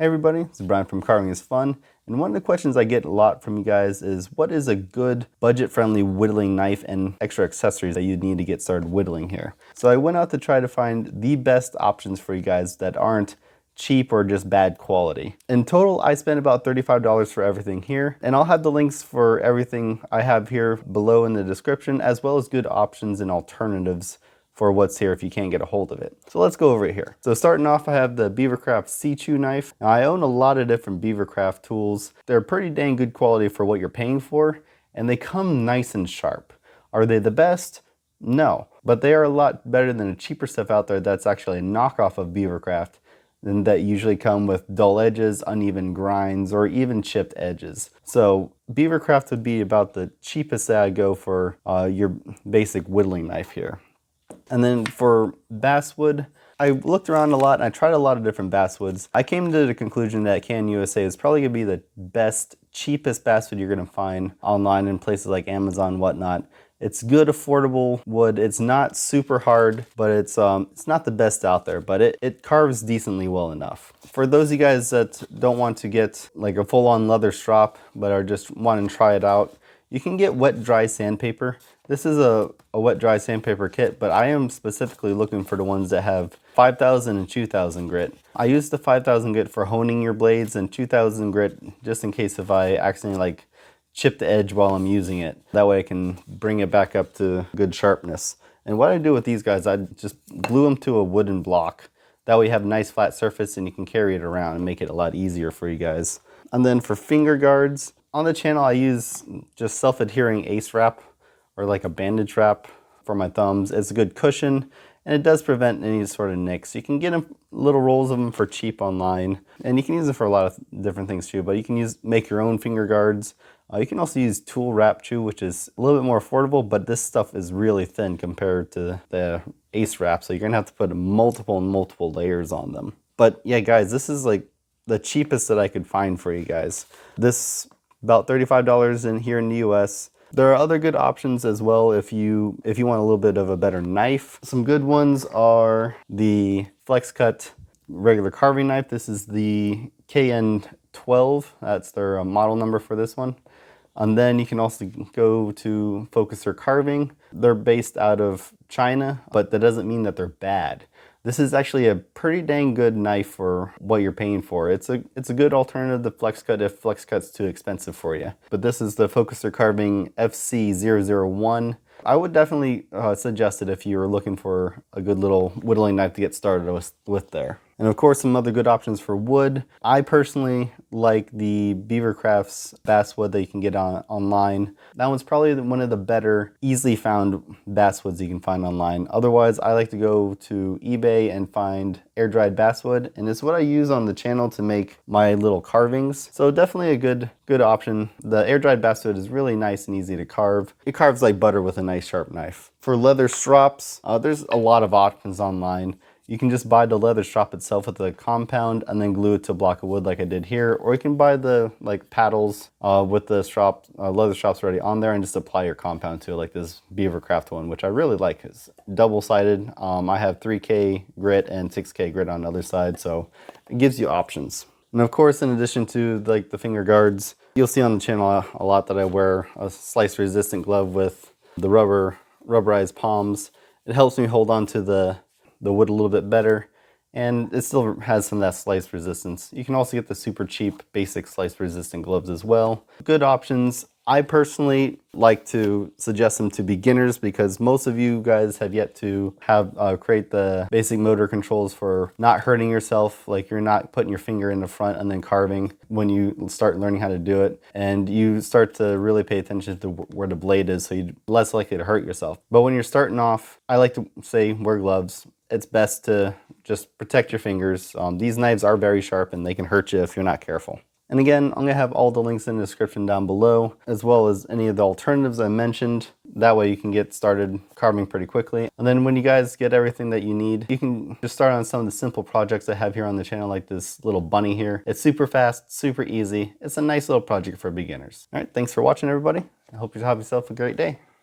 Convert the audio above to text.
Hey everybody, this is Brian from Carving is Fun, and one of the questions I get a lot from you guys is what is a good budget-friendly whittling knife and extra accessories that you need to get started whittling here. So I went out to try to find the best options for you guys that aren't cheap or just bad quality. In total, I spent about $35 for everything here, and I'll have the links for everything I have here below in the description, as well as good options and alternatives for what's here if you can't get a hold of it. So let's go over it here. So starting off, I have the Beavercraft C-Chew knife. Now, I own a lot of different Beavercraft tools. They're pretty dang good quality for what you're paying for, and they come nice and sharp. Are they the best? No, but they are a lot better than the cheaper stuff out there that's actually a knockoff of Beavercraft, and that usually come with dull edges, uneven grinds, or even chipped edges. So Beavercraft would be about the cheapest that I go for your basic whittling knife here. And then for Basswood, I looked around a lot and I tried a lot of different Basswoods. I came to the conclusion that Can USA is probably going to be the best, cheapest Basswood you're going to find online in places like Amazon and whatnot. It's good, affordable wood. It's not super hard, but it's not the best out there, but it carves decently well enough. For those of you guys that don't want to get like a full-on leather strop, but are just wanting to try it out, you can get wet dry sandpaper. This is a wet dry sandpaper kit, but I am specifically looking for the ones that have 5,000 and 2,000 grit. I use the 5,000 grit for honing your blades and 2,000 grit just in case if I accidentally like chip the edge while I'm using it. That way I can bring it back up to good sharpness. And what I do with these guys, I just glue them to a wooden block. That way you have a nice flat surface and you can carry it around and make it a lot easier for you guys. And then for finger guards, on the channel I use just self-adhering ace wrap or like a bandage wrap for my thumbs. It's a good cushion and it does prevent any sort of nicks. You can get them, little rolls of them for cheap online, and you can use them for a lot of different things too, but you can make your own finger guards. You can also use tool wrap chew, which is a little bit more affordable, but this stuff is really thin compared to the ace wrap, so you're gonna have to put multiple layers on them. But yeah guys, this is like the cheapest that I could find for you guys. This about $35 in here in the US. There are other good options as well if you want a little bit of a better knife. Some good ones are the Flex Cut regular carving knife. This is the KN12. That's their model number for this one. And then you can also go to Focuser Carving. They're based out of China, but that doesn't mean that they're bad. This is actually a pretty dang good knife for what you're paying for. It's a good alternative to Flex Cut if Flex Cut's too expensive for you. But this is the Focuser Carving FC001. I would definitely suggest it if you were looking for a good little whittling knife to get started with there. And of course, some other good options for wood. I personally like the Beavercraft's Basswood that you can get online. That one's probably one of the better, easily found Basswoods you can find online. Otherwise, I like to go to eBay and find air-dried Basswood, and it's what I use on the channel to make my little carvings. So definitely a good option. The air-dried Basswood is really nice and easy to carve. It carves like butter with a nice sharp knife. For leather strops, there's a lot of options online. You can just buy the leather strop itself with the compound and then glue it to a block of wood like I did here, or you can buy the like paddles with the strop, leather strops already on there and just apply your compound to it like this Beavercraft one, which I really like. It's double-sided. I have 3K grit and 6K grit on the other side, so it gives you options. And of course, in addition to like the finger guards, you'll see on the channel a lot that I wear a slice-resistant glove with the rubberized palms. It helps me hold on to the wood a little bit better, and it still has some of that slice resistance. You can also get the super cheap basic slice resistant gloves as well. Good options. I personally like to suggest them to beginners because most of you guys have yet to have create the basic motor controls for not hurting yourself, like you're not putting your finger in the front and then carving when you start learning how to do it, and you start to really pay attention to where the blade is so you're less likely to hurt yourself. But when you're starting off, I like to say wear gloves. It's best to just protect your fingers. These knives are very sharp and they can hurt you if you're not careful. And again, I'm going to have all the links in the description down below, as well as any of the alternatives I mentioned. That way you can get started carving pretty quickly. And then when you guys get everything that you need, you can just start on some of the simple projects I have here on the channel, like this little bunny here. It's super fast, super easy. It's a nice little project for beginners. All right, thanks for watching, everybody. I hope you have yourself a great day.